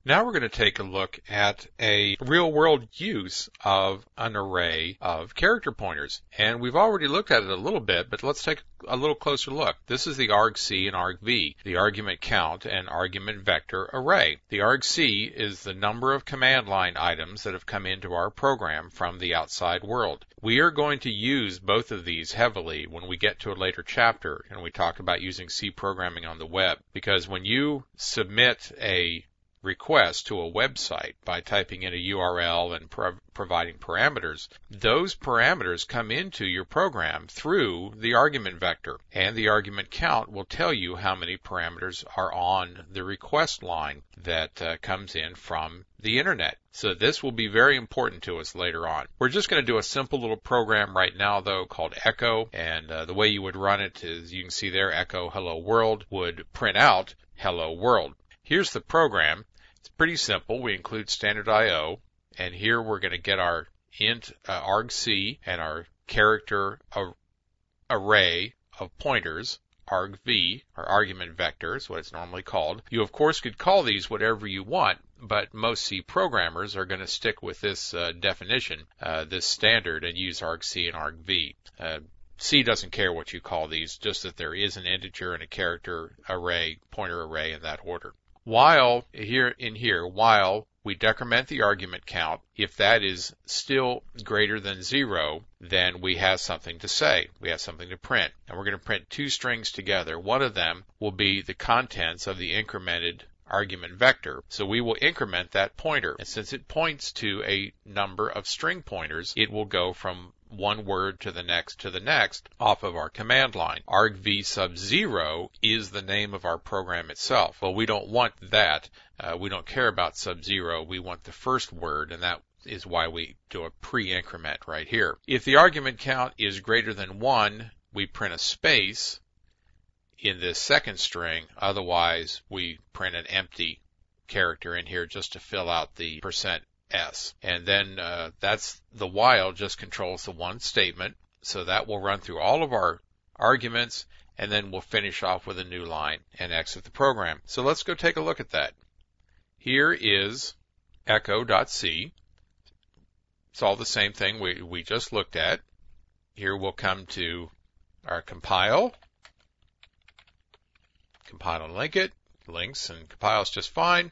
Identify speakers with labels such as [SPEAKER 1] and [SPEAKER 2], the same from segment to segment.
[SPEAKER 1] Now we're going to take a look at a real-world use of an array of character pointers. And we've already looked at it a little bit, but let's take a little closer look. This is the argc and argv, the argument count and argument vector array. The argc is the number of command line items that have come into our program from the outside world. We are going to use both of these heavily when we get to a later chapter and we talk about using C programming on the web, because when you submit a request to a website by typing in a URL and providing parameters, those parameters come into your program through the argument vector, and the argument count will tell you how many parameters are on the request line that comes in from the internet. So this will be very important to us later on. We're just going to do a simple little program right now though called echo, and the way you would run it is, you can see there, echo hello world would print out hello world. Here's the program. It's pretty simple. We include standard I/O, and here we're going to get our int argc and our character array of pointers, argv, or argument vector is what it's normally called. You of course could call these whatever you want, but most C programmers are going to stick with this definition, this standard, and use argc and argv. C doesn't care what you call these, just that there is an integer and a character array, pointer array in that order. While we decrement the argument count, if that is still greater than 0, then we have something to say. We have something to print. And we're going to print two strings together. One of them will be the contents of the incremented argument vector. So we will increment that pointer. And since it points to a number of string pointers, it will go from one word to the next off of our command line. argv sub 0 is the name of our program itself. Well, we don't want that. We don't care about sub 0. We want the first word, and that is why we do a pre-increment right here. If the argument count is greater than 1, we print a space in this second string. Otherwise, we print an empty character in here just to fill out the %s. And then that's the while just controls the one statement. So that will run through all of our arguments, and then we'll finish off with a new line and exit the program. So let's go take a look at that. Here is echo.c. It's all the same thing we just looked at. Here we'll come to our compile and link it. Links and compiles just fine.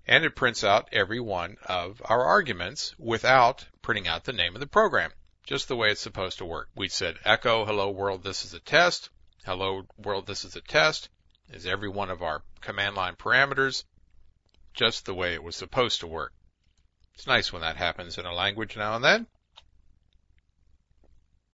[SPEAKER 1] And it prints out every one of our arguments without printing out the name of the program, just the way it's supposed to work. We said echo hello world, this is a test. Hello world, this is a test. Is every one of our command line parameters, just the way it was supposed to work. It's nice when that happens in a language now and then.